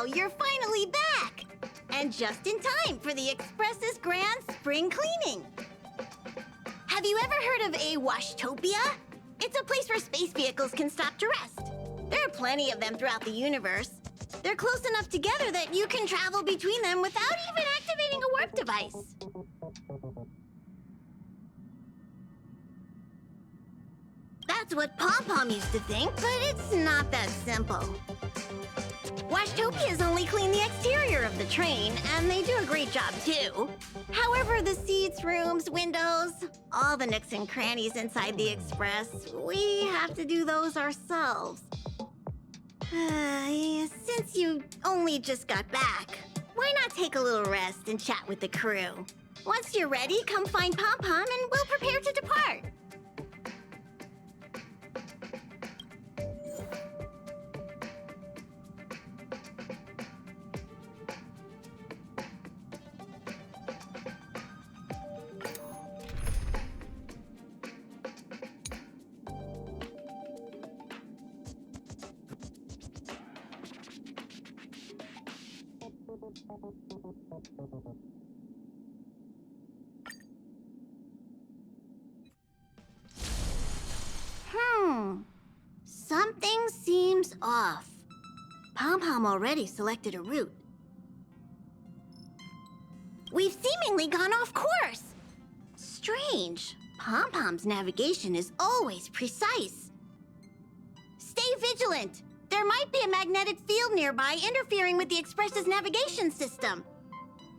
you're finally back! And just in time for the Express's grand spring cleaning. Have you ever heard of a washtopia? It's a place where space vehicles can stop to rest. There are plenty of them throughout the universe. They're close enough together that you can travel between them without even activating a warp device. That's what Pom-Pom used to think, but it's not that simple. Washtopias only clean the exterior of the train, and they do a great job too. However, the seats, rooms, windows, all the nooks and crannies inside the Express, we have to do those ourselves. Since you only just got back, why not take a little rest and chat with the crew? Once you're ready, come find Pom-Pom and we'll prepare to depart. Something seems off. Pom-Pom already selected a route. We've seemingly gone off course. Strange. Pom-Pom's navigation is always precise. Stay vigilant. There might be a magnetic field nearby interfering with the Express's navigation system.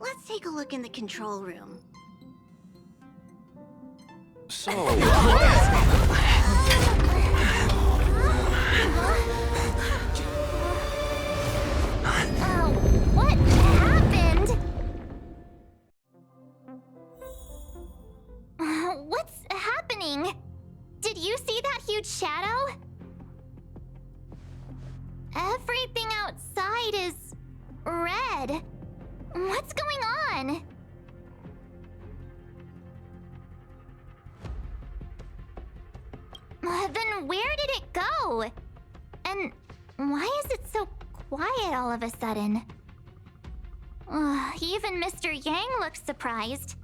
Let's take a look in the control room. So... What happened? What's happening? Did you see that huge shadow? Everything outside is red. What's going on? Then where did it go? And why is it so quiet all of a sudden? Even Mr. Yang looks surprised.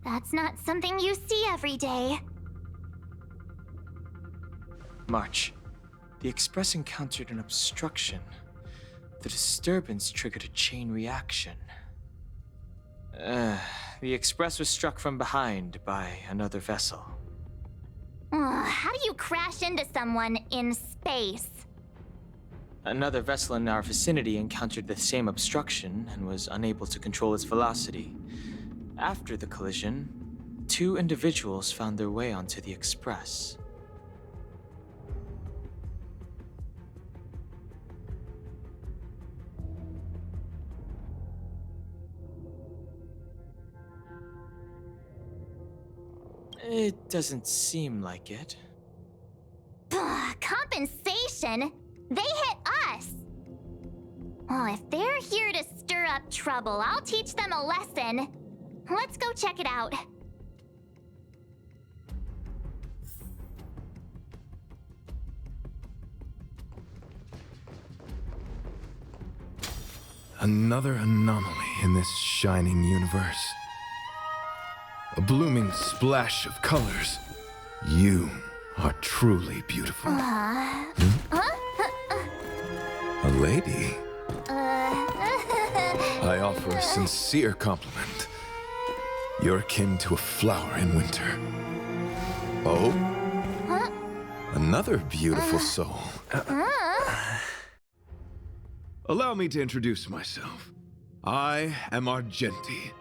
That's not something you see every day. March. The Express encountered an obstruction. The disturbance triggered a chain reaction. The Express was struck from behind by another vessel. How do you crash into someone in space? Another vessel in our vicinity encountered the same obstruction and was unable to control its velocity. After the collision, 2 individuals found their way onto the Express. It doesn't seem like it. Compensation? They hit us! Well, if they're here to stir up trouble, I'll teach them a lesson. Let's go check it out. Another anomaly in this shining universe. A blooming splash of colors. You are truly beautiful. A lady? I offer a sincere compliment. You're akin to a flower in winter. Oh? Another beautiful soul. Allow me to introduce myself. I am Argenti.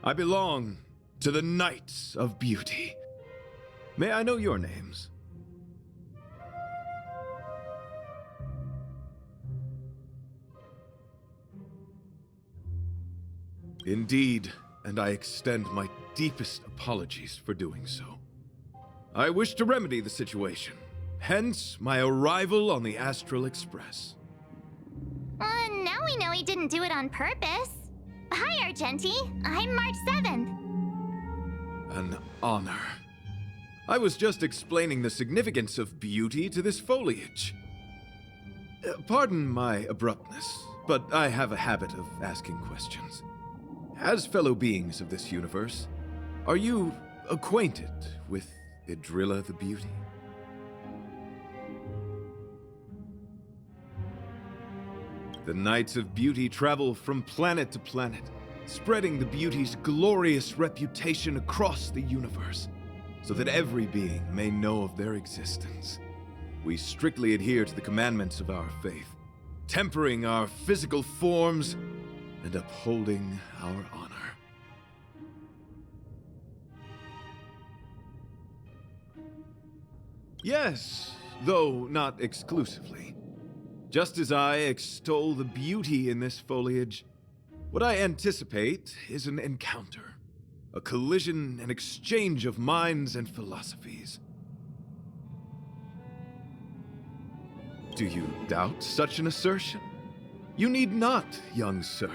I belong to the Knights of Beauty. May I know your names? Indeed, and I extend my deepest apologies for doing so. I wish to remedy the situation, hence my arrival on the Astral Express. Now we know he didn't do it on purpose. Hi, Argenti. I'm March 7th. An honor. I was just explaining the significance of beauty to this foliage. Pardon my abruptness, but I have a habit of asking questions. As fellow beings of this universe, are you acquainted with Idrilla the Beauty? The Knights of Beauty travel from planet to planet, spreading the Beauty's glorious reputation across the universe, so that every being may know of their existence. We strictly adhere to the commandments of our faith, tempering our physical forms and upholding our honor. Yes, though not exclusively. Just as I extol the beauty in this foliage, what I anticipate is an encounter, a collision and exchange of minds and philosophies. Do you doubt such an assertion? You need not, young sir.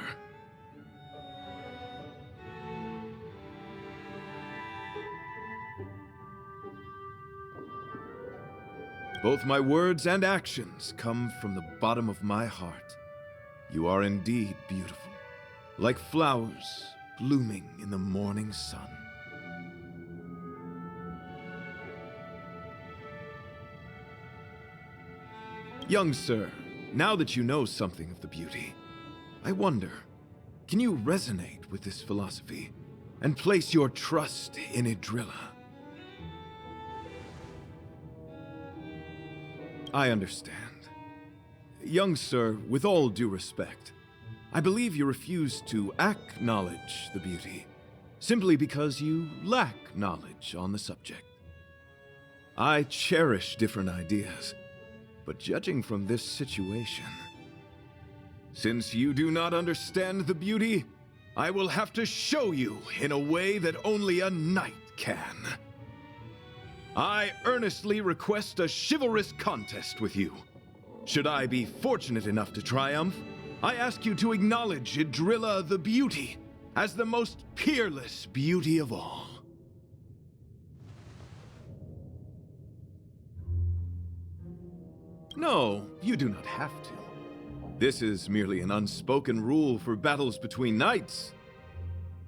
Both my words and actions come from the bottom of my heart. You are indeed beautiful, like flowers blooming in the morning sun. Young sir, now that you know something of the beauty, I wonder, can you resonate with this philosophy and place your trust in Idrilla? I understand. Young sir, with all due respect, I believe you refuse to acknowledge the beauty simply because you lack knowledge on the subject. I cherish different ideas, but judging from this situation, since you do not understand the beauty, I will have to show you in a way that only a knight can. I earnestly request a chivalrous contest with you. Should I be fortunate enough to triumph, I ask you to acknowledge Idrilla the Beauty as the most peerless beauty of all. No, you do not have to. This is merely an unspoken rule for battles between knights.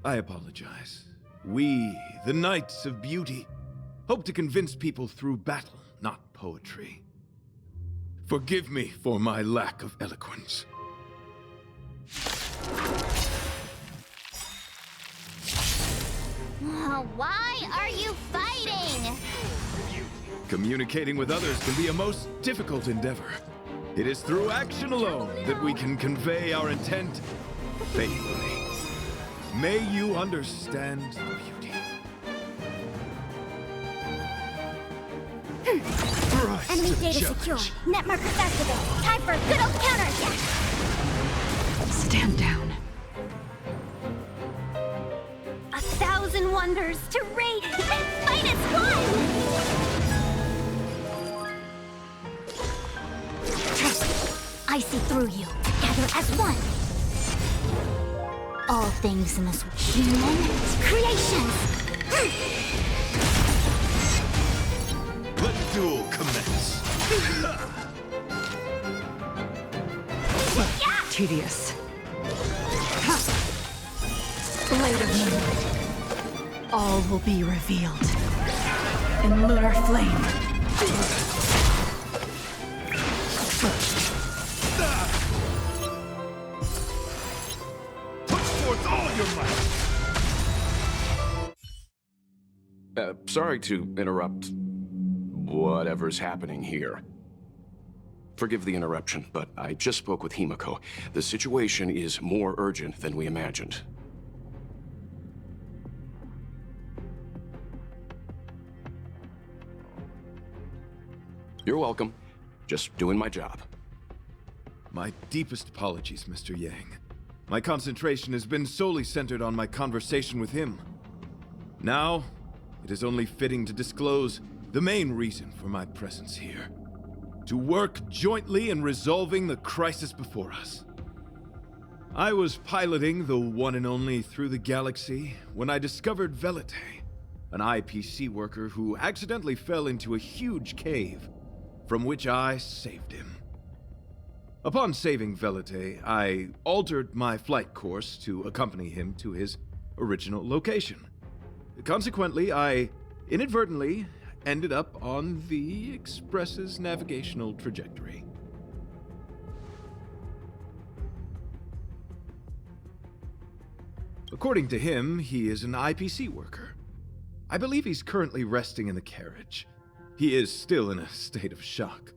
I apologize. We, the Knights of Beauty, hope to convince people through battle, not poetry. Forgive me for my lack of eloquence. Why are you fighting? Communicating with others can be a most difficult endeavor. It is through action alone that we can convey our intent faithfully. May you understand the beauty. Enemy data secure. Net markers activated. Time for a good old counterattack. Stand down. 1,000 wonders to rate and fight as one! I see through you. Together as one. All things in this human creations. Let the duel commence. Tedious. Blade of Moonlight. All will be revealed in lunar flame. Put forth all your might. Sorry to interrupt whatever's happening here. Forgive the interruption, but I just spoke with Himiko. The situation is more urgent than we imagined. You're welcome. Just doing my job. My deepest apologies, Mr. Yang. My concentration has been solely centered on my conversation with him. Now, it is only fitting to disclose the main reason for my presence here. To work jointly in resolving the crisis before us. I was piloting the one and only Through the Galaxy when I discovered Velite, an IPC worker who accidentally fell into a huge cave, from which I saved him. Upon saving Velite, I altered my flight course to accompany him to his original location. Consequently, I inadvertently ended up on the Express's navigational trajectory. According to him, he is an IPC worker. I believe he's currently resting in the carriage. He is still in a state of shock.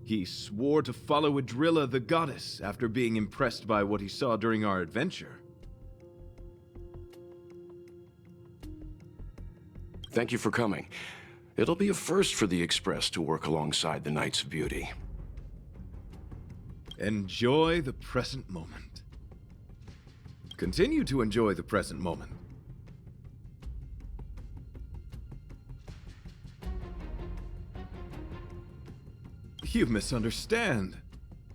He swore to follow Adrilla the goddess after being impressed by what he saw during our adventure. Thank you for coming. It'll be a first for the Express to work alongside the Knights of Beauty. Enjoy the present moment. Continue to enjoy the present moment. You misunderstand.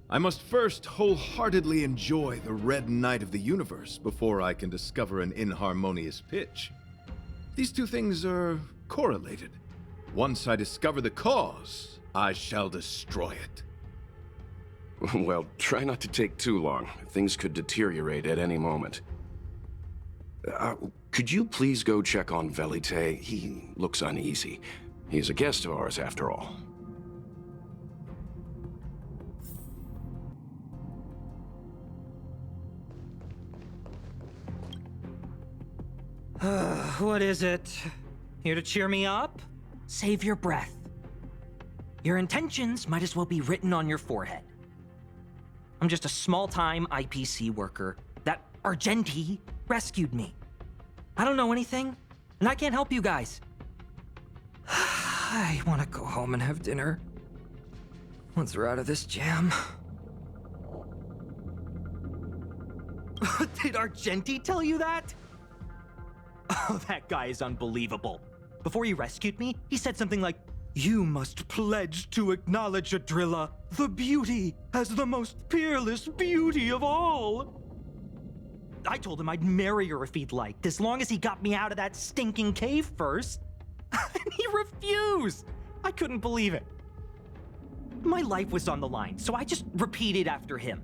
I must first wholeheartedly enjoy the Red Knight of the Universe before I can discover an inharmonious pitch. These two things are correlated. Once I discover the cause, I shall destroy it. Well, try not to take too long. Things could deteriorate at any moment. Could you please go check on Velite? He looks uneasy. He's a guest of ours, after all. What is it? Here to cheer me up? Save your breath. Your intentions might as well be written on your forehead. I'm just a small-time IPC worker. That Argenti rescued me. I don't know anything, and I can't help you guys. I want to go home and have dinner. Once we're out of this jam. Did Argenti tell you that? Oh, that guy is unbelievable. Before he rescued me, he said something like, "You must pledge to acknowledge Adrilla, the beauty, as the most peerless beauty of all." I told him I'd marry her if he'd liked, as long as he got me out of that stinking cave first. And he refused. I couldn't believe it. My life was on the line, so I just repeated after him.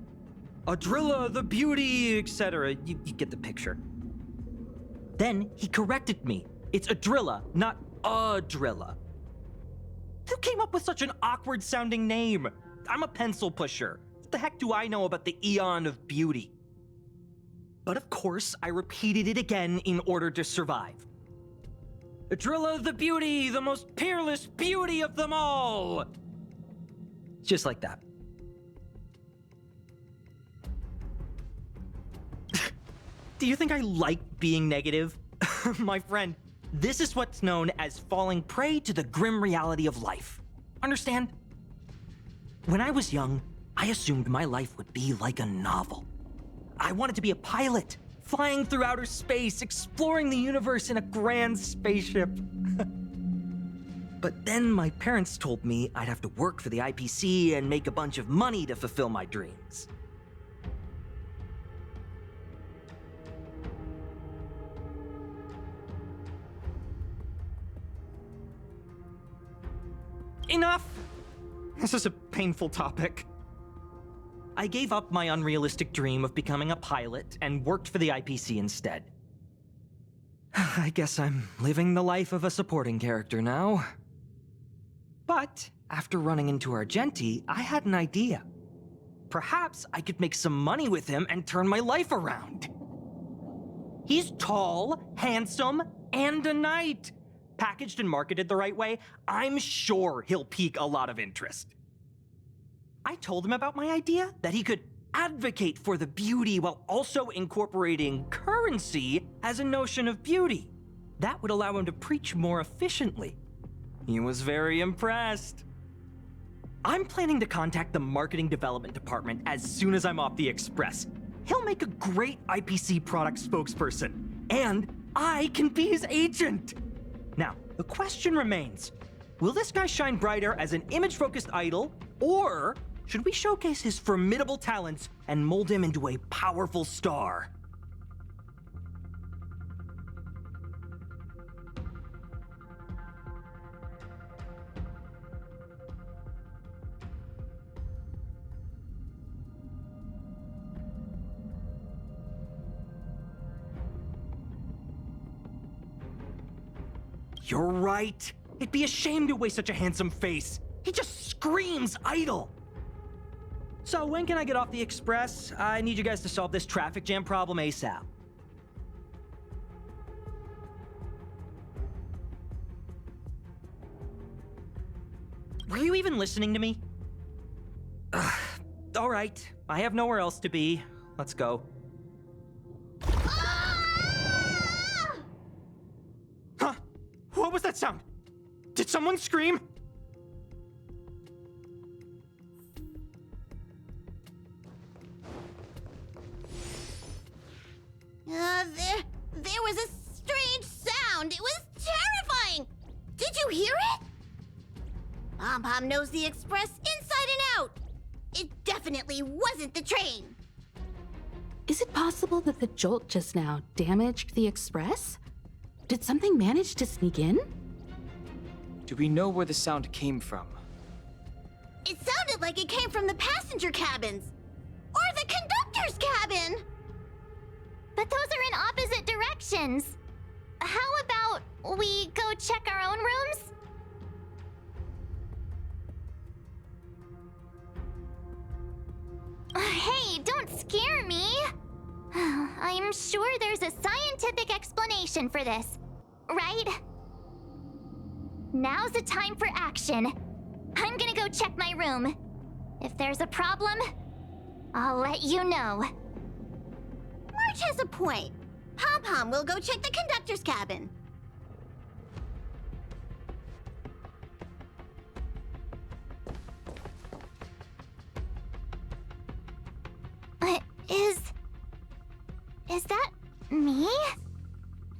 Adrilla, the beauty, etc. You get the picture. Then he corrected me. It's Adrilla, not Adrilla. Who came up with such an awkward-sounding name? I'm a pencil pusher. What the heck do I know about the Eon of Beauty? But of course, I repeated it again in order to survive. Adrilla the beauty, the most peerless beauty of them all! Just like that. Do you think I like being negative? My friend, this is what's known as falling prey to the grim reality of life. Understand? When I was young, I assumed my life would be like a novel. I wanted to be a pilot, flying through outer space, exploring the universe in a grand spaceship. But then my parents told me I'd have to work for the IPC and make a bunch of money to fulfill my dreams. Enough! This is a painful topic. I gave up my unrealistic dream of becoming a pilot and worked for the IPC instead. I guess I'm living the life of a supporting character now. But after running into Argenti, I had an idea. Perhaps I could make some money with him and turn my life around. He's tall, handsome, and a knight. Packaged and marketed the right way, I'm sure he'll pique a lot of interest. I told him about my idea, that he could advocate for the beauty while also incorporating currency as a notion of beauty. That would allow him to preach more efficiently. He was very impressed. I'm planning to contact the marketing development department as soon as I'm off the Express. He'll make a great IPC product spokesperson, and I can be his agent. Now, the question remains, will this guy shine brighter as an image-focused idol, or should we showcase his formidable talents and mold him into a powerful star? You're right. It'd be a shame to waste such a handsome face. He just screams idle. So when can I get off the express? I need you guys to solve this traffic jam problem ASAP. Were you even listening to me? All right, I have nowhere else to be. Let's go. Huh? What was that sound? Did someone scream? There was a strange sound. It was terrifying. Did you hear it? Pom-Pom knows the express inside and out. It definitely wasn't the train. Is it possible that the jolt just now damaged the express? Did something manage to sneak in? Do we know where the sound came from? It sounded like it came from the passenger cabins. Or the conductor's cabin. But those are in opposite directions. How about we go check our own rooms? Hey, don't scare me. I'm sure there's a scientific explanation for this, right? Now's the time for action. I'm gonna go check my room. If there's a problem, I'll let you know. March has a point. Pom-Pom will go check the conductor's cabin. Is that me?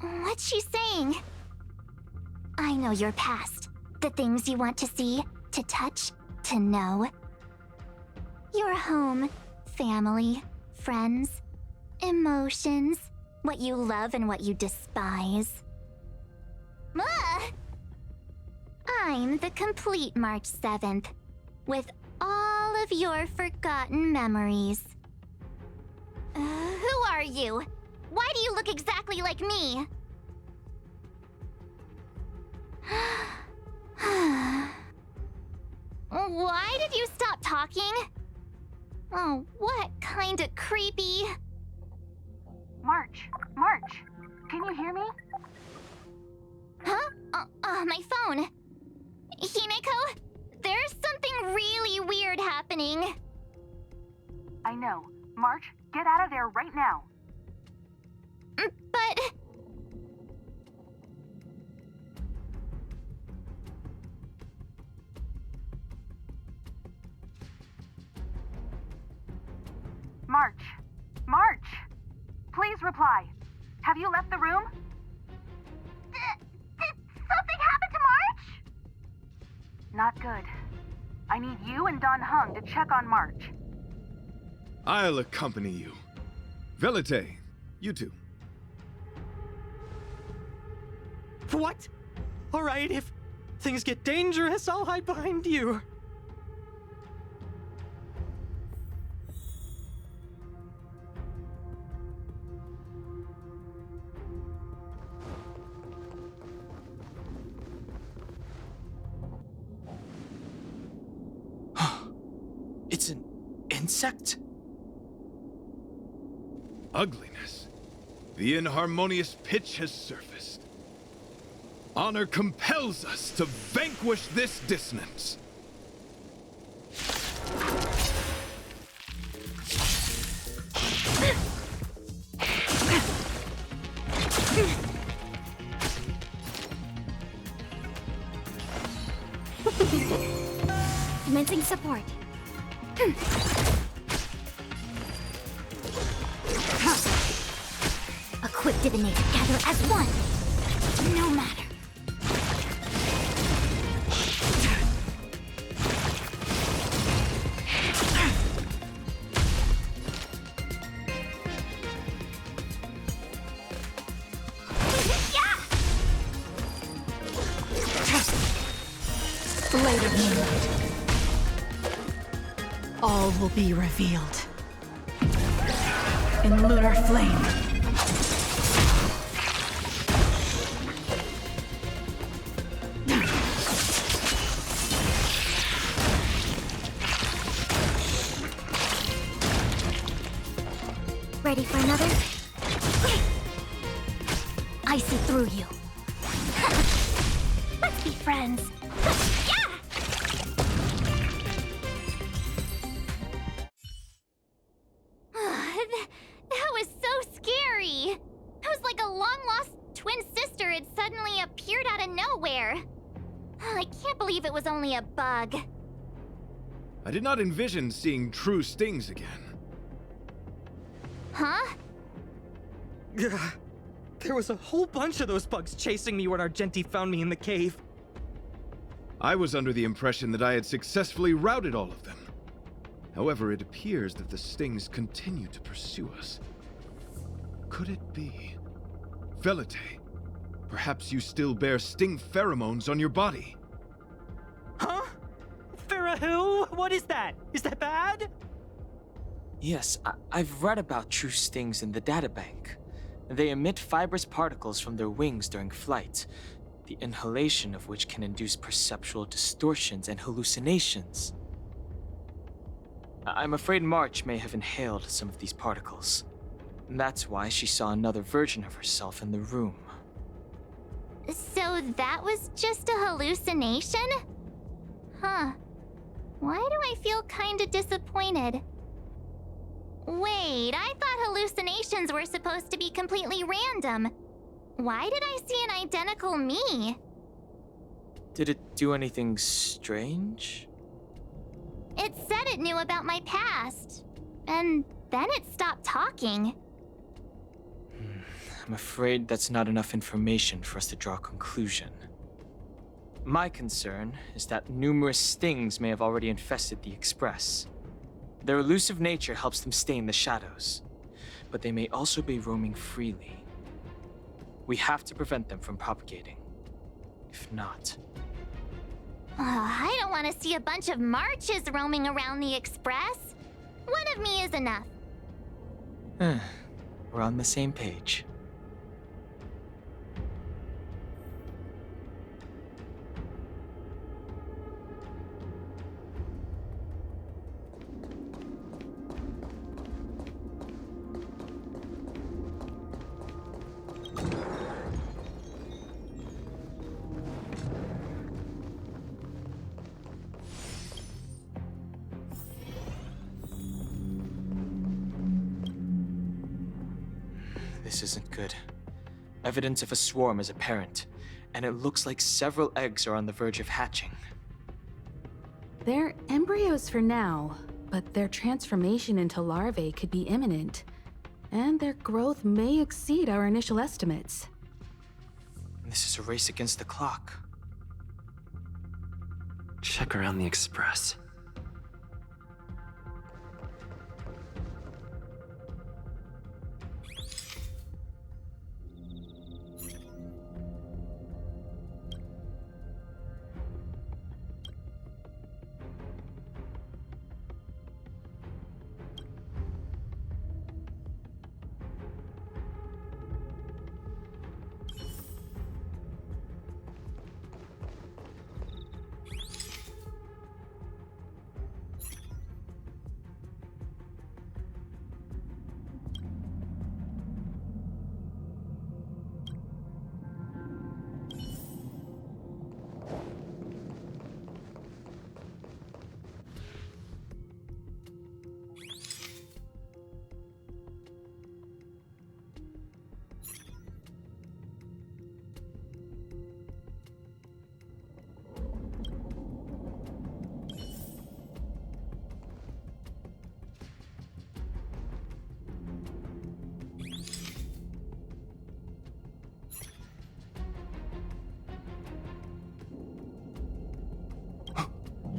What's she saying? I know your past. The things you want to see, to touch, to know. Your home, family, friends, emotions, what you love and what you despise. I'm the complete March 7th, with all of your forgotten memories. Who are you? Why do you look exactly like me? Why did you stop talking? Oh, what kind of creepy... March, can you hear me? Huh? My phone. Himeko, there's something really weird happening. I know. March, get out of there right now. But... March! Please reply. Have you left the room? Did something happen to March? Not good. I need you and Don Hung to check on March. I'll accompany you. Velite, you too. What? All right, if things get dangerous, I'll hide behind you. It's an insect? Ugliness. The inharmonious pitch has surfaced. Honor compels us to vanquish this dissonance. Commencing support. Equipped divinate together as one. No matter. Later moonlight. All will be revealed. In lunar flame. through you. Let's be friends. Yeah! That was so scary. It was like a long-lost twin sister had suddenly appeared out of nowhere. I can't believe it was only a bug. I did not envision seeing true stings again. Huh? There was a whole bunch of those bugs chasing me when Argenti found me in the cave. I was under the impression that I had successfully routed all of them. However, it appears that the stings continue to pursue us. Could it be? Velite, perhaps you still bear sting pheromones on your body. Huh? Farah, what is that? Is that bad? Yes, I've read about true stings in the databank. They emit fibrous particles from their wings during flight, the inhalation of which can induce perceptual distortions and hallucinations. I'm afraid March may have inhaled some of these particles. That's why she saw another version of herself in the room. So that was just a hallucination? Huh. Why do I feel kinda disappointed? Wait, I thought hallucinations were supposed to be completely random. Why did I see an identical me? Did it do anything strange? It said it knew about my past. And then it stopped talking. I'm afraid that's not enough information for us to draw a conclusion. My concern is that numerous stings may have already infested the Express. Their elusive nature helps them stay in the shadows, but they may also be roaming freely. We have to prevent them from propagating. If not... I don't want to see a bunch of Marches roaming around the Express. One of me is enough. We're on the same page. This isn't good. Evidence of a swarm is apparent, and it looks like several eggs are on the verge of hatching. They're embryos for now, but their transformation into larvae could be imminent, and their growth may exceed our initial estimates. This is a race against the clock. Check around the Express.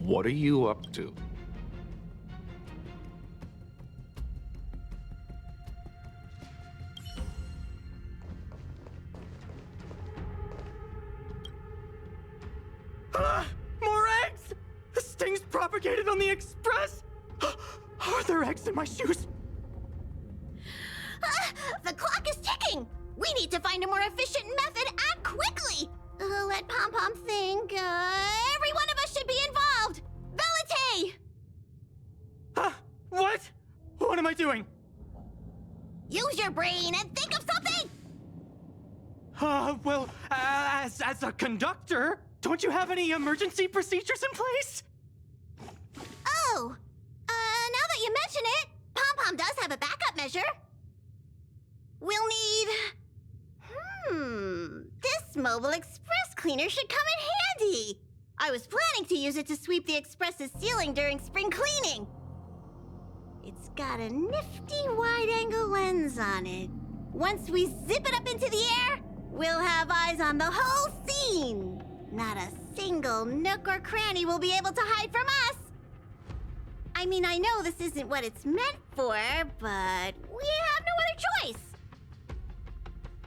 What are you up to? More eggs! The stings propagated on the Express! Are there eggs in my shoes? The clock is ticking! We need to find a more efficient method and quickly! Let Pom-Pom think. Every one of us should be involved! Velite! What? What am I doing? Use your brain and think of something! As a conductor, don't you have any emergency procedures in place? Oh, now that you mention it, Pom-Pom does have a backup measure. We'll need... This mobile express cleaner should come in handy. I was planning to use it to sweep the express's ceiling during spring cleaning. It's got a nifty wide-angle lens on it. Once we zip it up into the air, we'll have eyes on the whole scene. Not a single nook or cranny will be able to hide from us. I mean, I know this isn't what it's meant for, but we have no other choice.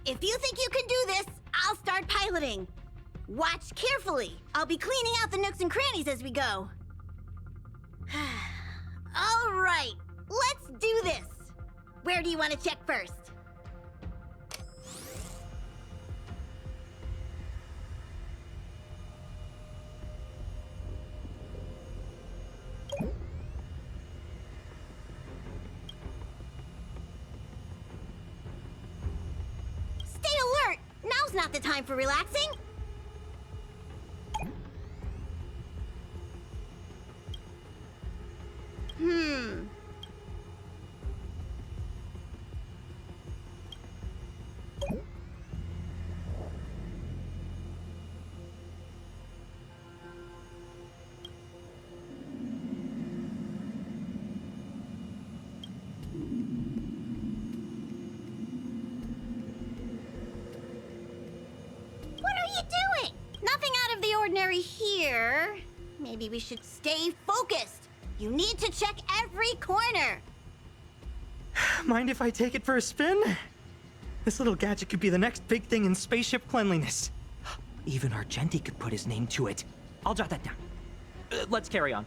If you think you can do this, I'll start piloting. Watch carefully. I'll be cleaning out the nooks and crannies as we go. All right, let's do this. Where do you want to check first? Stay alert! Now's not the time for relaxing. Here. Maybe we should stay focused. You need to check every corner. Mind if I take it for a spin? This little gadget could be the next big thing in spaceship cleanliness. Even Argenti could put his name to it. I'll jot that down. Let's carry on.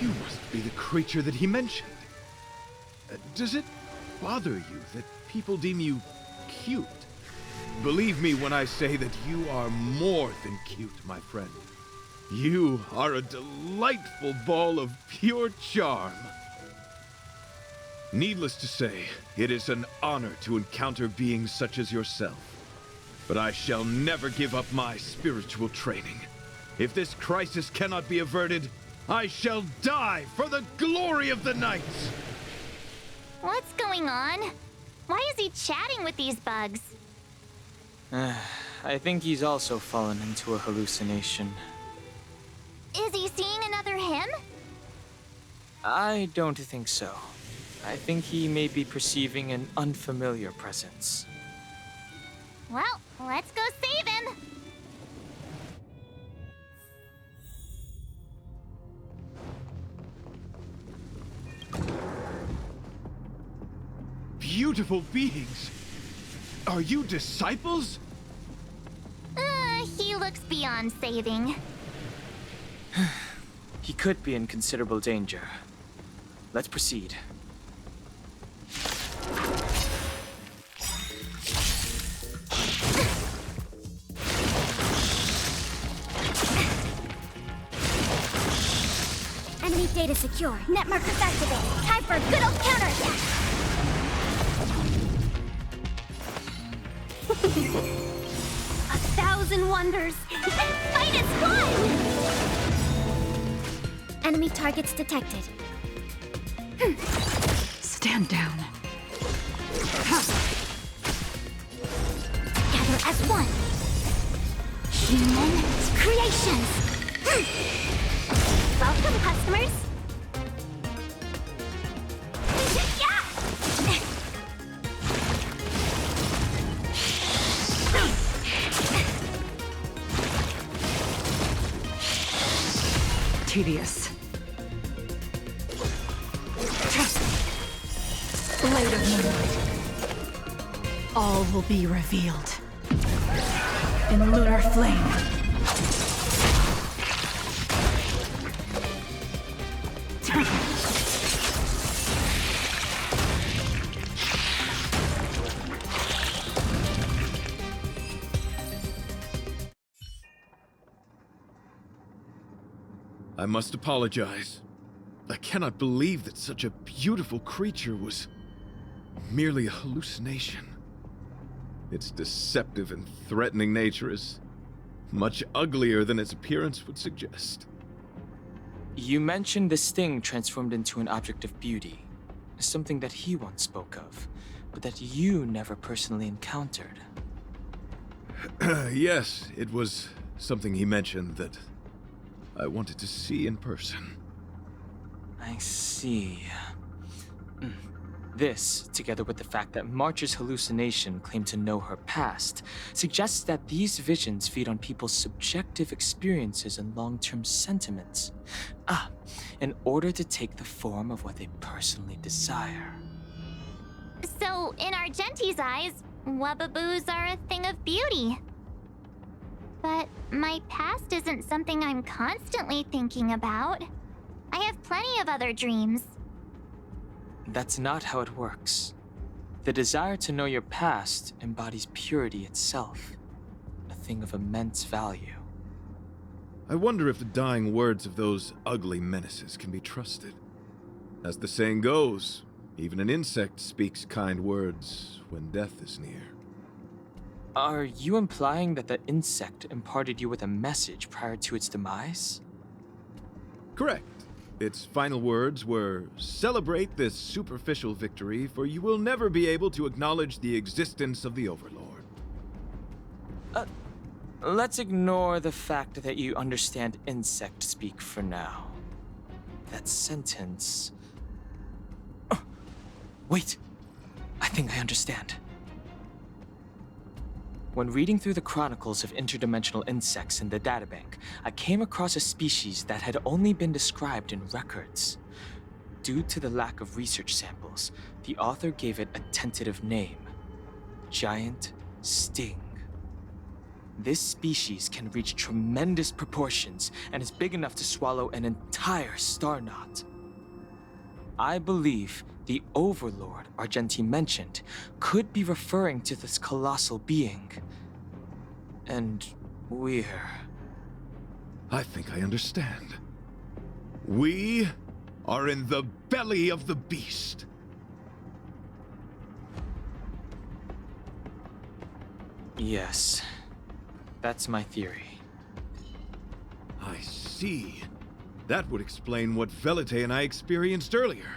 You must be the creature that he mentioned. Does it bother you that people deem you cute? Believe me when I say that you are more than cute, my friend. You are a delightful ball of pure charm. Needless to say, it is an honor to encounter beings such as yourself. But I shall never give up my spiritual training. If this crisis cannot be averted, I shall die for the glory of the Knights! What's going on? Why is he chatting with these bugs? I think he's also fallen into a hallucination. Is he seeing another him? I don't think so. I think he may be perceiving an unfamiliar presence. Well, let's go save him! Beautiful beings! Are you disciples? He looks beyond saving. He could be in considerable danger. Let's proceed. Enemy data secure. Net markers activated. Time for a good old counterattack. 1,000 wonders. That fight is won! Enemy targets detected. Stand down. Gather as one. Human creations. Welcome, customers. Tedious. Blade of Moonlight. All will be revealed. In lunar flame. I must apologize. I cannot believe that such a beautiful creature was merely a hallucination. Its deceptive and threatening nature is much uglier than its appearance would suggest. You mentioned this thing transformed into an object of beauty, something that he once spoke of, but that you never personally encountered. Yes, it was something he mentioned that I wanted to see in person. I see. This, together with the fact that March's hallucination claimed to know her past, suggests that these visions feed on people's subjective experiences and long-term sentiments. In order to take the form of what they personally desire. So, in Argenti's eyes, Wubbaboos are a thing of beauty. But my past isn't something I'm constantly thinking about. I have plenty of other dreams. That's not how it works. The desire to know your past embodies purity itself, a thing of immense value. I wonder if the dying words of those ugly menaces can be trusted. As the saying goes, even an insect speaks kind words when death is near. Are you implying that the insect imparted you with a message prior to its demise? Correct. Its final words were, "Celebrate this superficial victory, for you will never be able to acknowledge the existence of the Overlord." Let's ignore the fact that you understand insect speak for now. That sentence... Wait! I think I understand. When reading through the chronicles of interdimensional insects in the databank, I came across a species that had only been described in records. Due to the lack of research samples, the author gave it a tentative name: Giant Sting. This species can reach tremendous proportions and is big enough to swallow an entire star knot. I believe the Overlord Argenti mentioned could be referring to this colossal being. And we're... I think I understand. We are in the belly of the beast. Yes, that's my theory. I see. That would explain what Velite and I experienced earlier.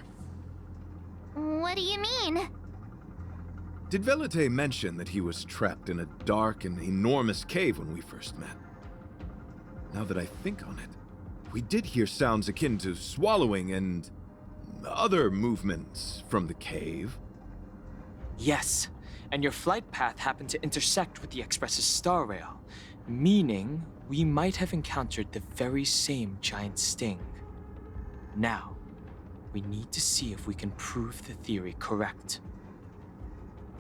What do you mean? Did Velite mention that he was trapped in a dark and enormous cave when we first met? Now that I think on it, we did hear sounds akin to swallowing and other movements from the cave. Yes, and your flight path happened to intersect with the Express's star rail, meaning we might have encountered the very same giant sting. Now, we need to see if we can prove the theory correct.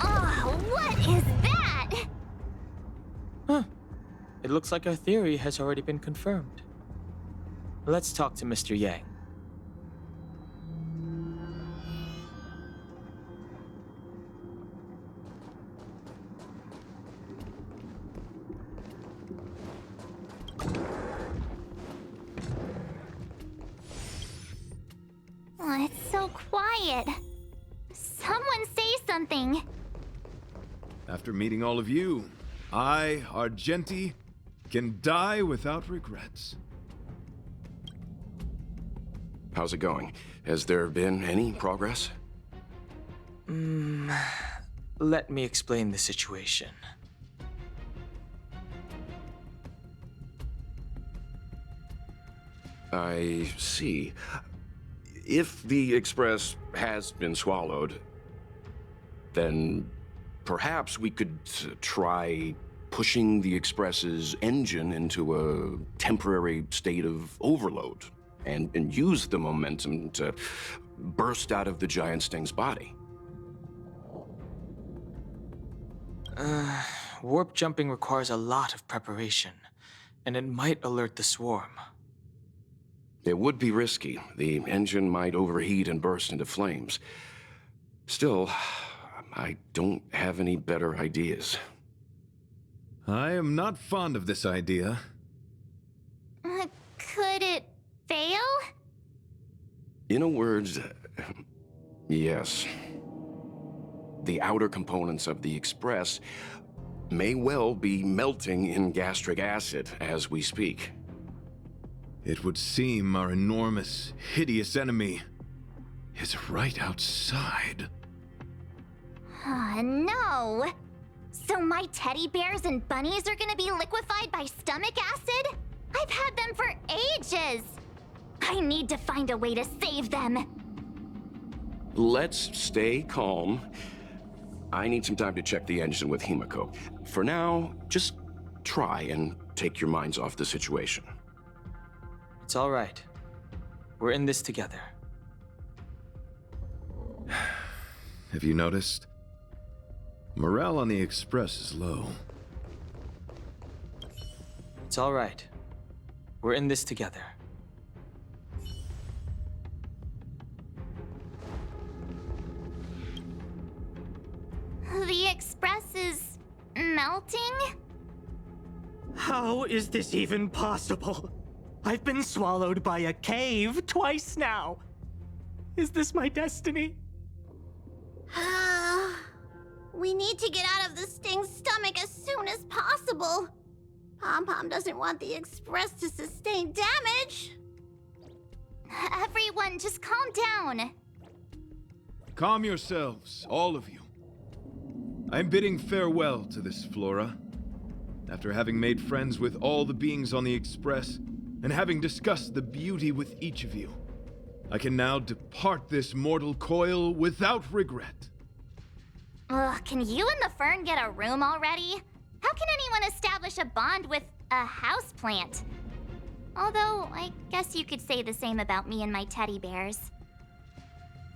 Oh, what is that? Huh. It looks like our theory has already been confirmed. Let's talk to Mr. Yang. Oh, it's so quiet. Someone say something. After meeting all of you, I, Argenti, can die without regrets. How's it going? Has there been any progress? Let me explain the situation. I see. If the Express has been swallowed, then perhaps we could try pushing the Express's engine into a temporary state of overload and use the momentum to burst out of the giant sting's body. Warp jumping requires a lot of preparation, and it might alert the swarm. It would be risky. The engine might overheat and burst into flames. Still, I don't have any better ideas. I am not fond of this idea. Could it fail? In a word, yes. The outer components of the Express may well be melting in gastric acid as we speak. It would seem our enormous, hideous enemy is right outside. No! So my teddy bears and bunnies are gonna be liquefied by stomach acid? I've had them for ages! I need to find a way to save them. Let's stay calm. I need some time to check the engine with Himiko. For now, just try and take your minds off the situation. It's all right. We're in this together. Have you noticed? Morale on the Express is low. It's all right. We're in this together. The Express is melting? How is this even possible? I've been swallowed by a cave twice now. Is this my destiny? We need to get out of the Sting's stomach as soon as possible. Pom-Pom doesn't want the Express to sustain damage. Everyone, just calm down. Calm yourselves, all of you. I'm bidding farewell to this Flora. After having made friends with all the beings on the Express, and having discussed the beauty with each of you, I can now depart this mortal coil without regret. Ugh, can you and the Fern get a room already? How can anyone establish a bond with a houseplant? Although, I guess you could say the same about me and my teddy bears.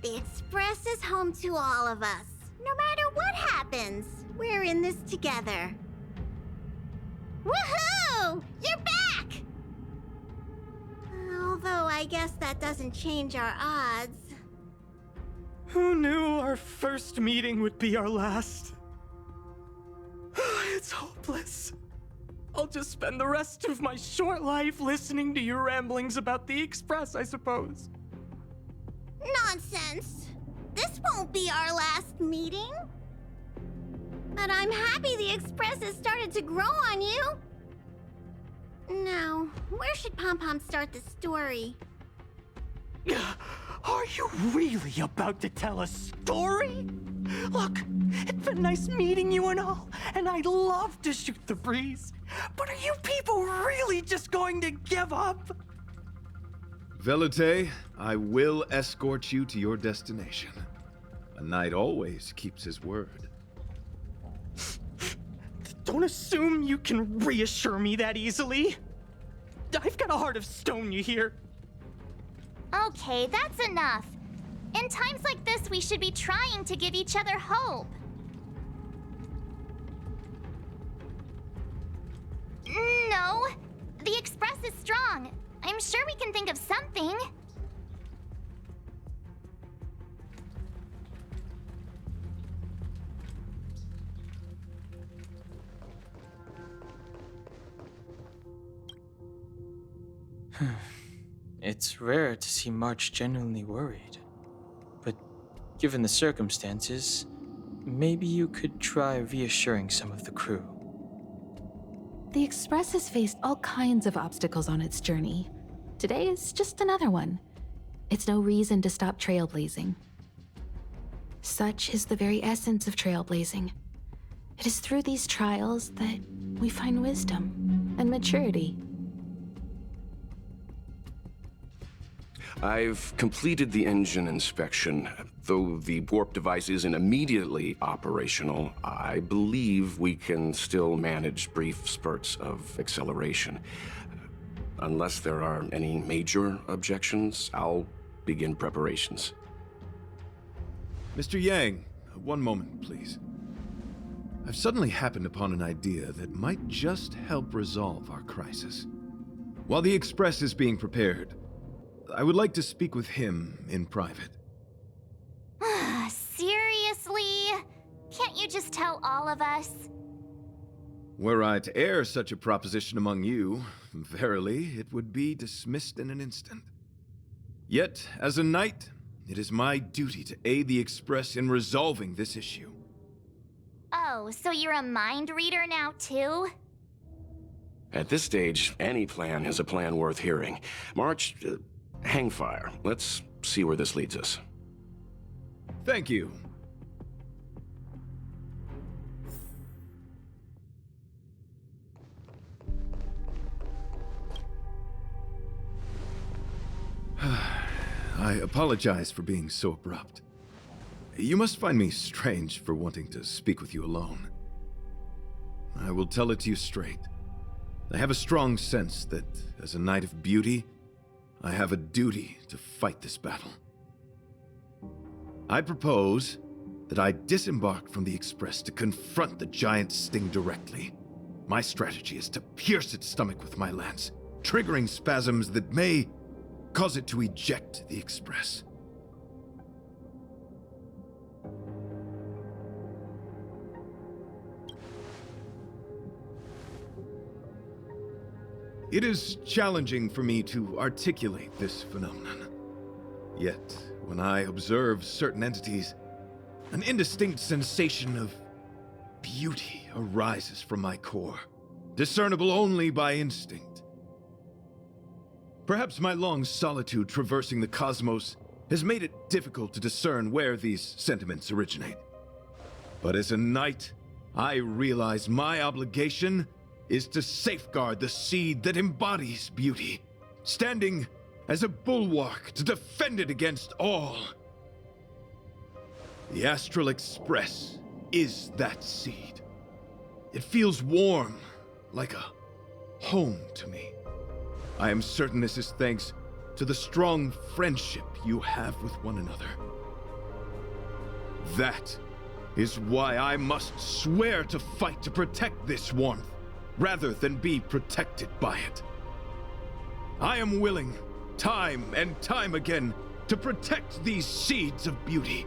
The Express is home to all of us. No matter what happens, we're in this together. Woohoo! You're back! Although I guess that doesn't change our odds. Who knew our first meeting would be our last? It's hopeless. I'll just spend the rest of my short life listening to your ramblings about the Express, I suppose. Nonsense! This won't be our last meeting. But I'm happy the Express has started to grow on you. Now, where should Pom-Pom start the story? Are you really about to tell a story? Look, it's been nice meeting you and all, and I'd love to shoot the breeze. But are you people really just going to give up? Velute, I will escort you to your destination. A knight always keeps his word. Don't assume you can reassure me that easily. I've got a heart of stone, you hear? Okay, that's enough. In times like this, we should be trying to give each other hope. No, the Express is strong. I'm sure we can think of something. It's rare to see March genuinely worried. But given the circumstances, maybe you could try reassuring some of the crew. The Express has faced all kinds of obstacles on its journey. Today is just another one. It's no reason to stop trailblazing. Such is the very essence of trailblazing. It is through these trials that we find wisdom and maturity. I've completed the engine inspection. Though the warp device isn't immediately operational, I believe we can still manage brief spurts of acceleration. Unless there are any major objections, I'll begin preparations. Mr. Yang, one moment, please. I've suddenly happened upon an idea that might just help resolve our crisis. While the Express is being prepared, I would like to speak with him in private. Seriously? Can't you just tell all of us? Were I to air such a proposition among you, verily, it would be dismissed in an instant. Yet, as a knight, it is my duty to aid the Express in resolving this issue. Oh, so you're a mind reader now, too? At this stage, any plan is a plan worth hearing. March, hang fire. Let's see where this leads us. Thank you. I apologize for being so abrupt. You must find me strange for wanting to speak with you alone. I will tell it to you straight. I have a strong sense that, as a knight of beauty, I have a duty to fight this battle. I propose that I disembark from the Express to confront the giant sting directly. My strategy is to pierce its stomach with my lance, triggering spasms that may cause it to eject the Express. It is challenging for me to articulate this phenomenon. Yet, when I observe certain entities, an indistinct sensation of beauty arises from my core, discernible only by instinct. Perhaps my long solitude traversing the cosmos has made it difficult to discern where these sentiments originate. But as a knight, I realize my obligation is to safeguard the seed that embodies beauty, standing as a bulwark to defend it against all. The Astral Express is that seed. It feels warm, like a home to me. I am certain this is thanks to the strong friendship you have with one another. That is why I must swear to fight to protect this warmth, rather than be protected by it. I am willing, time and time again, to protect these seeds of beauty,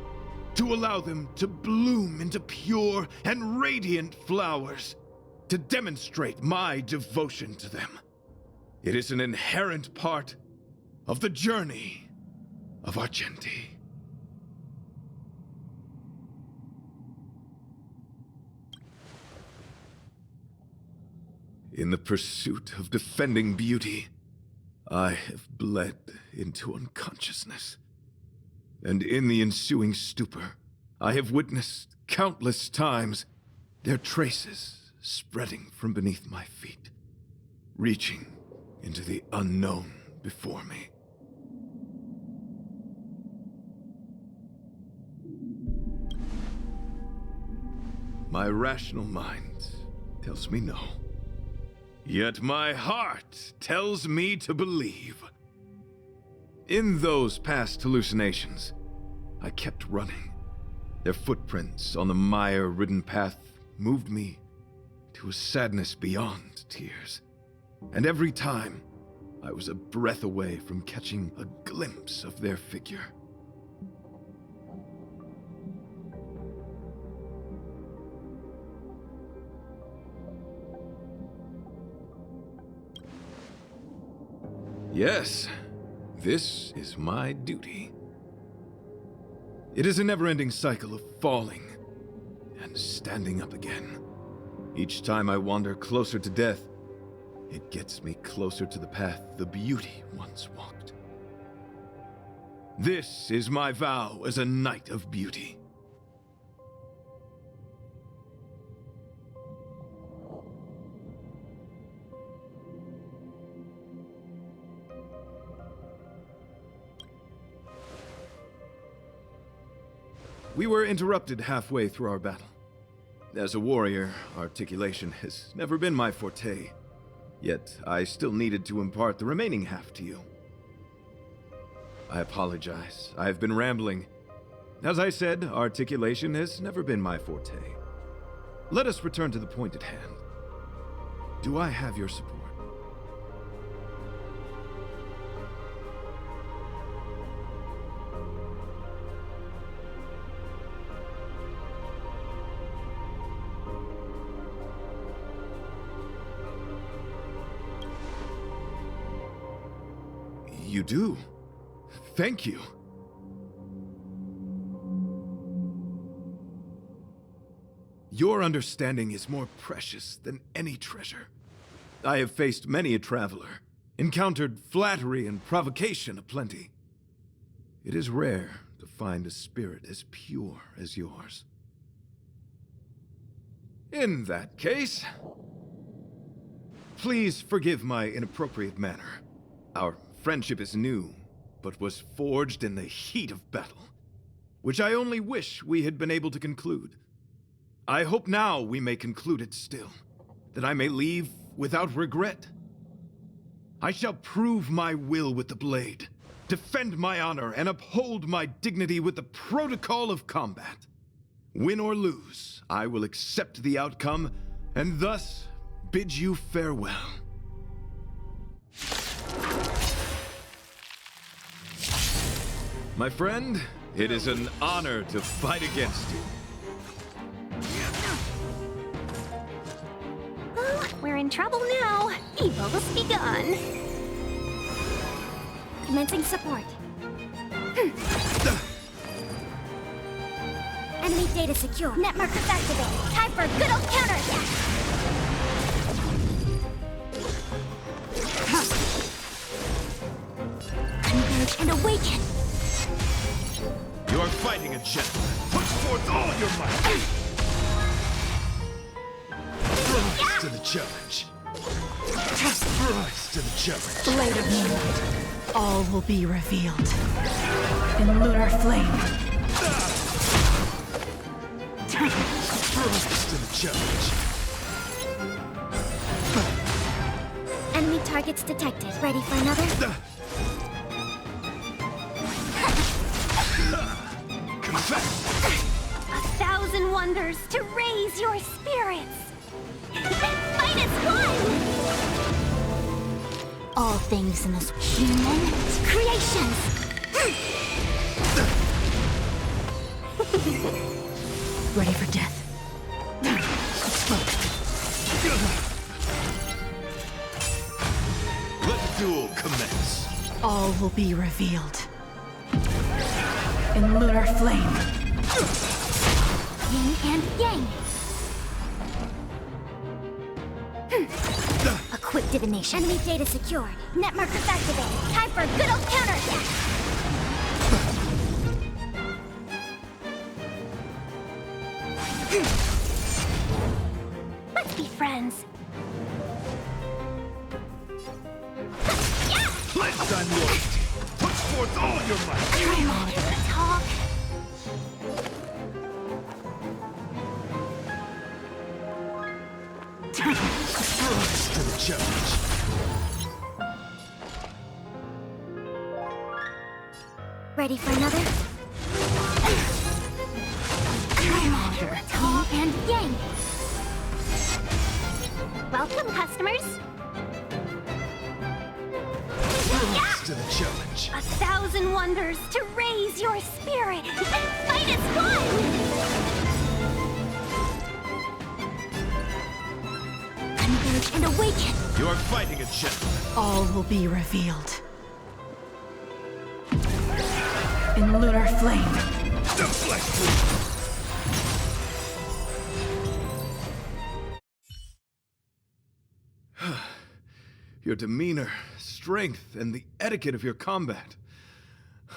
to allow them to bloom into pure and radiant flowers, to demonstrate my devotion to them. It is an inherent part of the journey of Argenti. In the pursuit of defending beauty, I have bled into unconsciousness. And in the ensuing stupor, I have witnessed countless times their traces spreading from beneath my feet, reaching into the unknown before me. My rational mind tells me no. Yet my heart tells me to believe. In those past hallucinations, I kept running. Their footprints on the mire-ridden path moved me to a sadness beyond tears. And every time, I was a breath away from catching a glimpse of their figure. Yes, this is my duty. It is a never-ending cycle of falling and standing up again. Each time I wander closer to death, it gets me closer to the path the beauty once walked. This is my vow as a knight of beauty. We were interrupted halfway through our battle. As a warrior, articulation has never been my forte, yet I still needed to impart the remaining half to you. I apologize. I have been rambling. As I said, articulation has never been my forte. Let us return to the point at hand. Do I have your support? You do? Thank you. Your understanding is more precious than any treasure. I have faced many a traveler, encountered flattery and provocation aplenty. It is rare to find a spirit as pure as yours. In that case, please forgive my inappropriate manner. Our friendship is new, but was forged in the heat of battle, which I only wish we had been able to conclude. I hope now we may conclude it still, that I may leave without regret. I shall prove my will with the blade, defend my honor, and uphold my dignity with the protocol of combat. Win or lose, I will accept the outcome, and thus bid you farewell. My friend, it is an honor to fight against you. Oh, we're in trouble now. Evil's begun. Commencing support. Enemy data secure. Net markers activated. Time for a good old counterattack. Converge and awaken. You are fighting a gentleman. Put forth all your might. Rise to the challenge. Rise to the challenge. Blade of Moonlight. All will be revealed. In lunar flame. Rise to the challenge. Enemy targets detected. Ready for another? Confess. 1,000 wonders to raise your spirits. Fight as one! All things in this human creations. Ready for death. Let the duel commence. All will be revealed. In lunar flame. Yin and yang. A quick divination. Enemy data secured. Net markers activated. Time for a good old counterattack. Let's be friends. Pledge thy loyalty. Put forth all your might. Come on, talk. Rise to the challenge. Ready for another? Come on, talk and yang. Welcome, customers. Rise to the challenge. 1,000 wonders to raise your spirit. Fight as one! Converge and awaken. You are fighting a gentleman. All will be revealed. In lunar flame. Deflect. Your demeanor, strength, and the etiquette of your combat.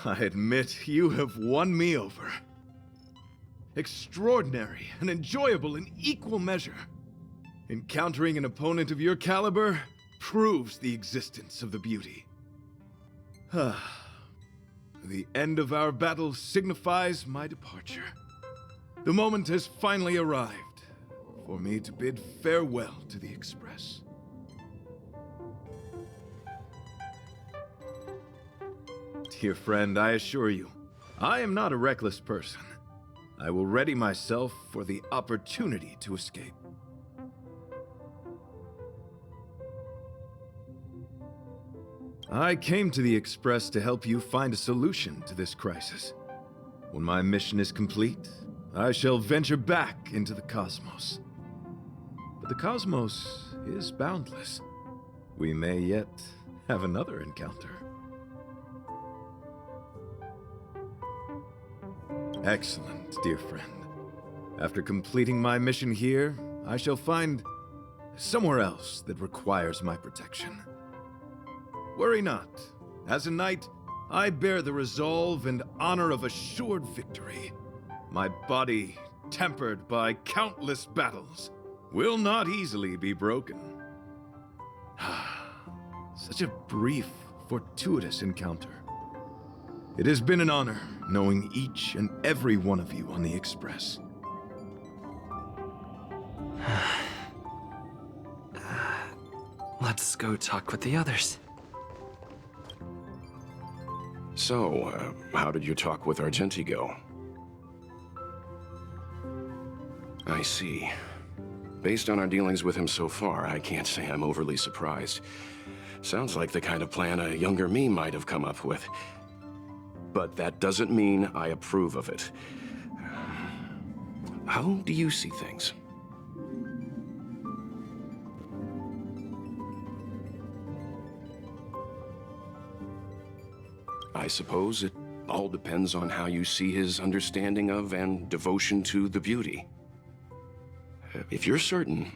I admit you have won me over. Extraordinary and enjoyable in equal measure. Encountering an opponent of your caliber proves the existence of the beauty. The end of our battle signifies my departure. The moment has finally arrived for me to bid farewell to the Express. Dear friend, I assure you, I am not a reckless person. I will ready myself for the opportunity to escape. I came to the Express to help you find a solution to this crisis. When my mission is complete, I shall venture back into the cosmos. But the cosmos is boundless. We may yet have another encounter. Excellent, dear friend. After completing my mission here, I shall find somewhere else that requires my protection. Worry not. As a knight, I bear the resolve and honor of assured victory. My body, tempered by countless battles, will not easily be broken. Such a brief, fortuitous encounter. It has been an honor knowing each and every one of you on the Express. Let's go talk with the others. So, how did your talk with Argenti go? I see. Based on our dealings with him so far, I can't say I'm overly surprised. Sounds like the kind of plan a younger me might have come up with. But that doesn't mean I approve of it. How do you see things? I suppose it all depends on how you see his understanding of and devotion to the beauty. If you're certain,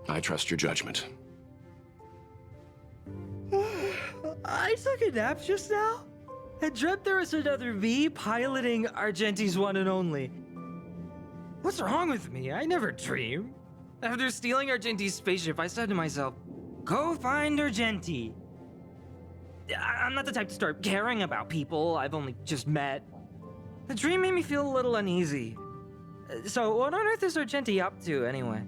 I trust your judgment. I took a nap just now. I dreamt there was another me piloting Argenti's one and only. What's wrong with me? I never dream. After stealing Argenti's spaceship, I said to myself, go find Argenti. I'm not the type to start caring about people I've only just met. The dream made me feel a little uneasy. So what on earth is Argenti up to, anyway?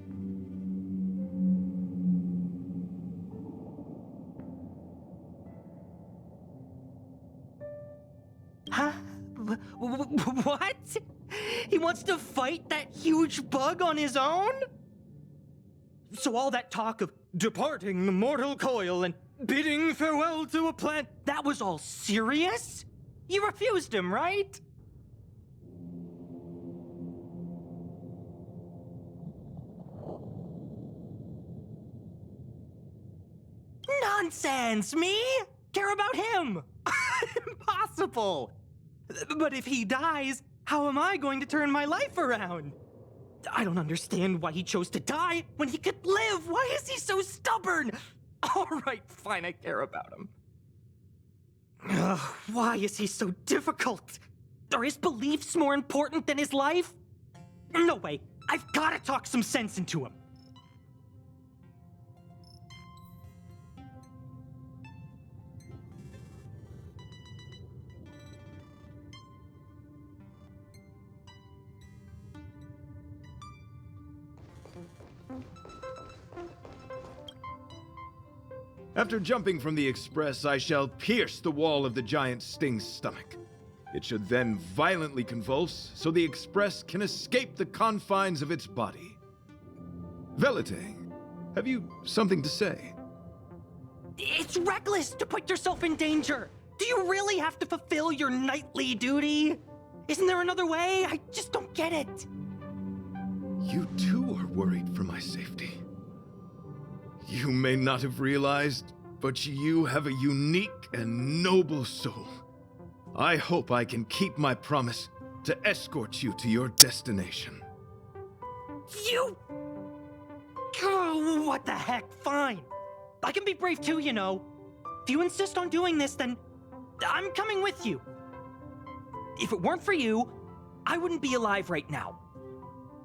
Huh? What? He wants to fight that huge bug on his own? So all that talk of departing the mortal coil and bidding farewell to a plant, that was all serious? You refused him, right? Nonsense! Me? Care about him? Impossible! But if he dies, how am I going to turn my life around? I don't understand why he chose to die when he could live. Why is he so stubborn? All right, fine, I care about him. Ugh, why is he so difficult? Are his beliefs more important than his life? No way. I've got to talk some sense into him. After jumping from the Express, I shall pierce the wall of the giant Sting's stomach. It should then violently convulse, so the Express can escape the confines of its body. Velite, have you something to say? It's reckless to put yourself in danger. Do you really have to fulfill your knightly duty? Isn't there another way? I just don't get it. You too are worried for my safety. You may not have realized, but you have a unique and noble soul. I hope I can keep my promise to escort you to your destination. You... Oh, what the heck? Fine. I can be brave too, you know. If you insist on doing this, then I'm coming with you. If it weren't for you, I wouldn't be alive right now.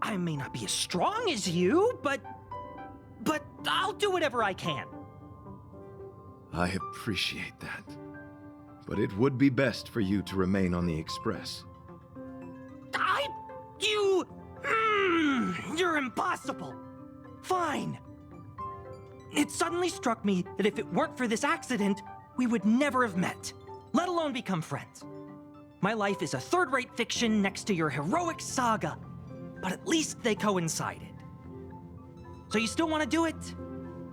I may not be as strong as you, but I'll do whatever I can. I appreciate that. But it would be best for you to remain on the Express. You're impossible. Fine. It suddenly struck me that if it weren't for this accident, we would never have met, let alone become friends. My life is a third-rate fiction next to your heroic saga, but at least they coincided. So you still want to do it?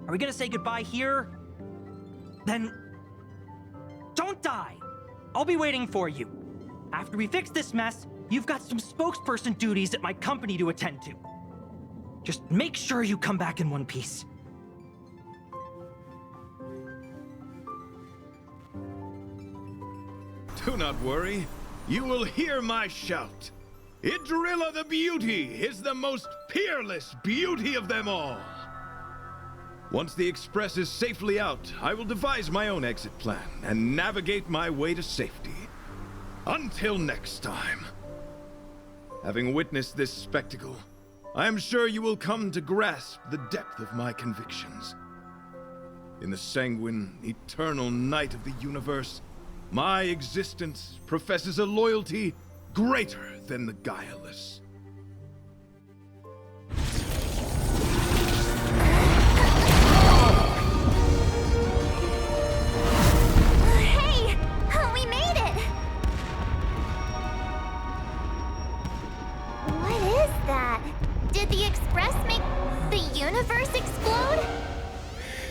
Are we gonna say goodbye here? Then don't die. I'll be waiting for you. After we fix this mess, you've got some spokesperson duties at my company to attend to. Just make sure you come back in one piece. Do not worry. You will hear my shout. Idrilla the Beauty is the most peerless beauty of them all. Once the Express is safely out, I will devise my own exit plan and navigate my way to safety. Until next time. Having witnessed this spectacle, I am sure you will come to grasp the depth of my convictions. In the sanguine, eternal night of the universe, my existence professes a loyalty greater than the guileless. Hey! We made it! What is that? Did the Express make the universe explode?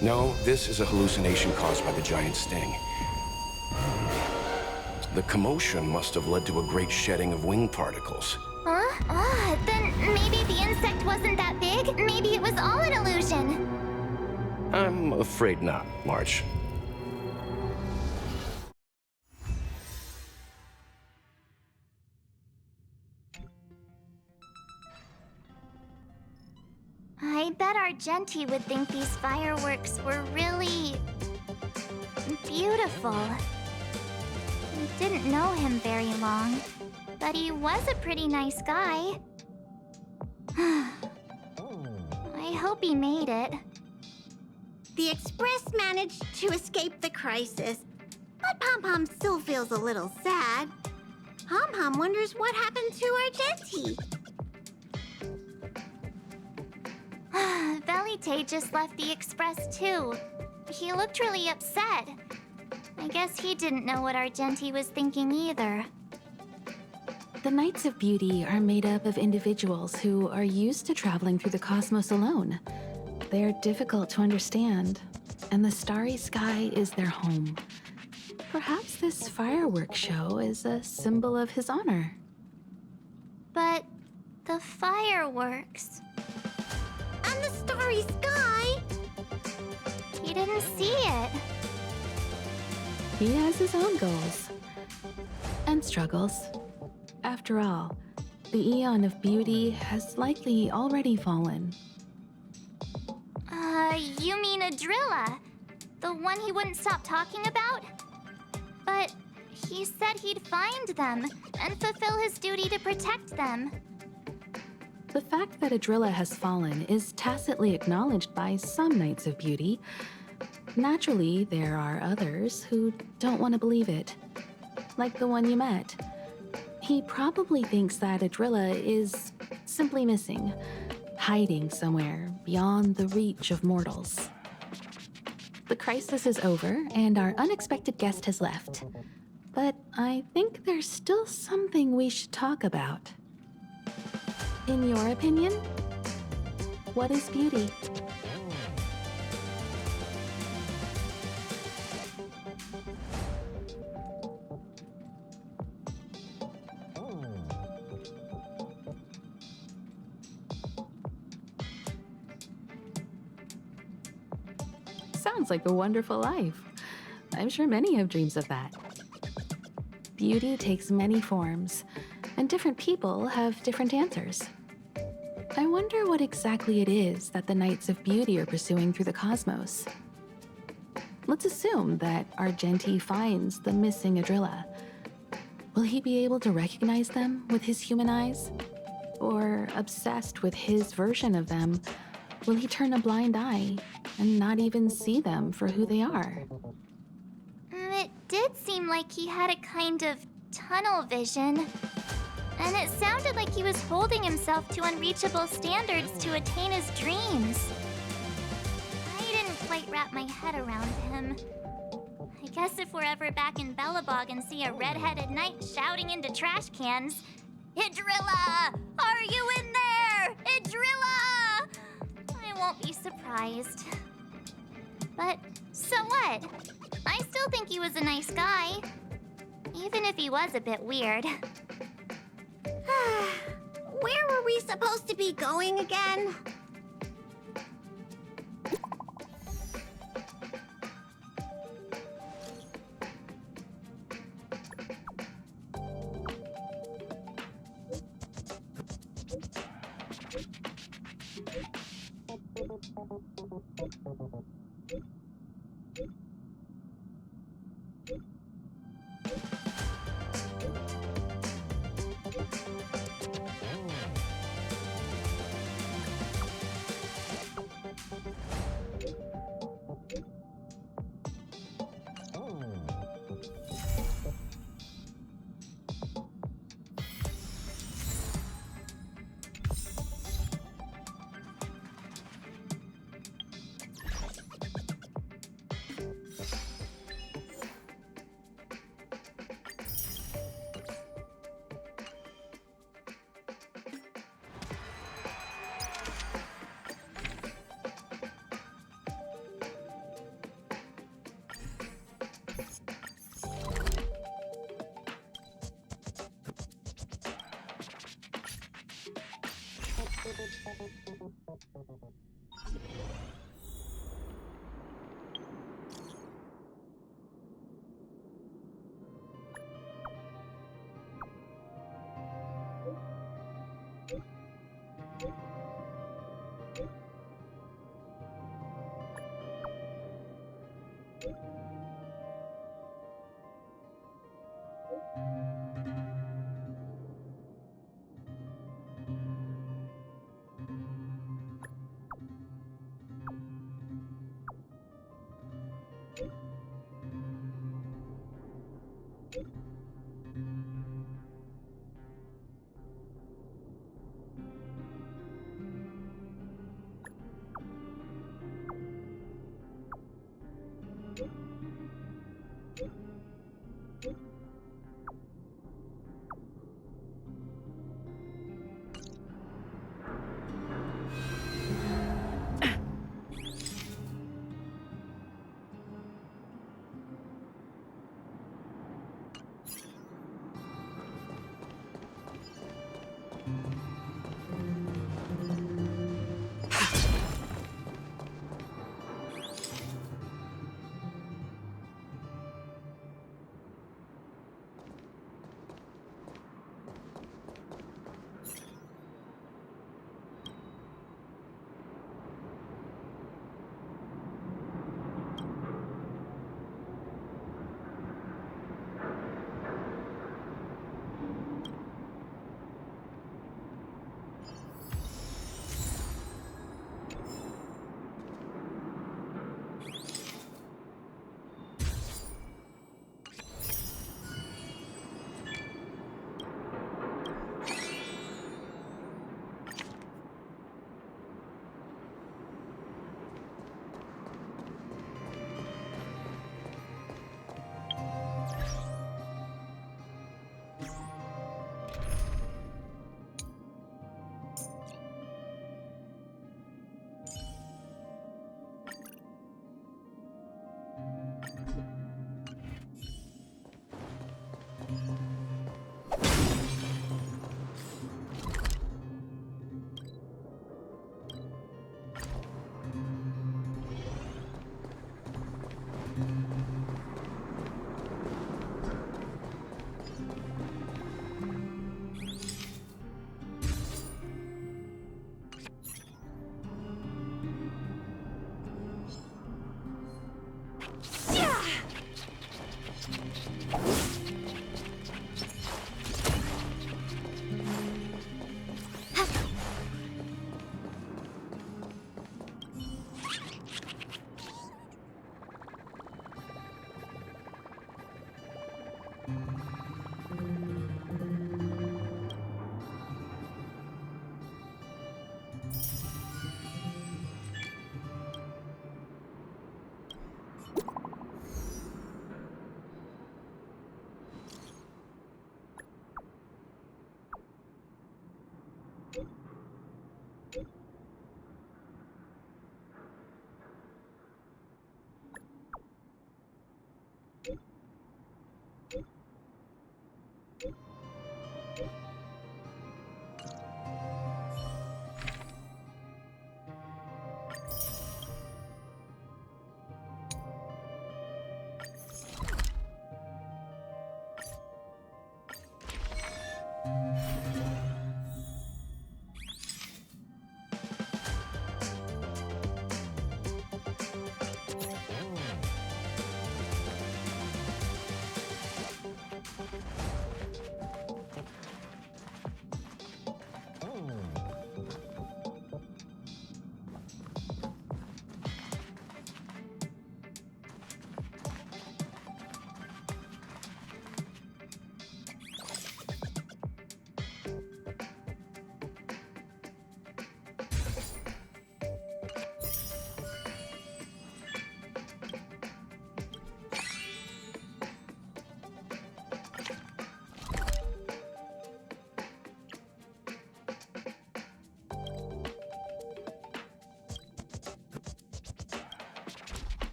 No, this is a hallucination caused by the giant sting. The commotion must have led to a great shedding of wing particles. Huh? Then maybe the insect wasn't that big? Maybe it was all an illusion? I'm afraid not, March. I bet Argenti would think these fireworks were really... beautiful. I didn't know him very long, but he was a pretty nice guy. I hope he made it. The Express managed to escape the crisis, but Pom Pom still feels a little sad. Pom Pom wonders what happened to Argenti. Velite just left the Express too. He looked really upset. I guess he didn't know what Argenti was thinking either. The Knights of Beauty are made up of individuals who are used to traveling through the cosmos alone. They are difficult to understand, and the starry sky is their home. Perhaps this fireworks show is a symbol of his honor. But the fireworks... And the starry sky! He didn't see it. He has his own goals and struggles. After all, the Eon of Beauty has likely already fallen. You mean Idrilla? The one he wouldn't stop talking about? But he said he'd find them and fulfill his duty to protect them. The fact that Idrilla has fallen is tacitly acknowledged by some Knights of Beauty. Naturally, there are others who don't want to believe it. Like the one you met. He probably thinks that Idrilla is simply missing, hiding somewhere beyond the reach of mortals. The crisis is over, and our unexpected guest has left. But I think there's still something we should talk about. In your opinion, what is beauty? Sounds like a wonderful life. I'm sure many have dreams of that. Beauty takes many forms, and different people have different answers. I wonder what exactly it is that the Knights of Beauty are pursuing through the cosmos. Let's assume that Argenti finds the missing Idrilla. Will he be able to recognize them with his human eyes? Or, obsessed with his version of them, will he turn a blind eye and not even see them for who they are? It did seem like he had a kind of tunnel vision. And it sounded like he was holding himself to unreachable standards to attain his dreams. I didn't quite wrap my head around him. I guess if we're ever back in Belobog and see a red-headed knight shouting into trash cans, "Idrilla! Are you in there? Idrilla!" I won't be surprised. But so what? I still think he was a nice guy. Even if he was a bit weird. Where were we supposed to be going again? you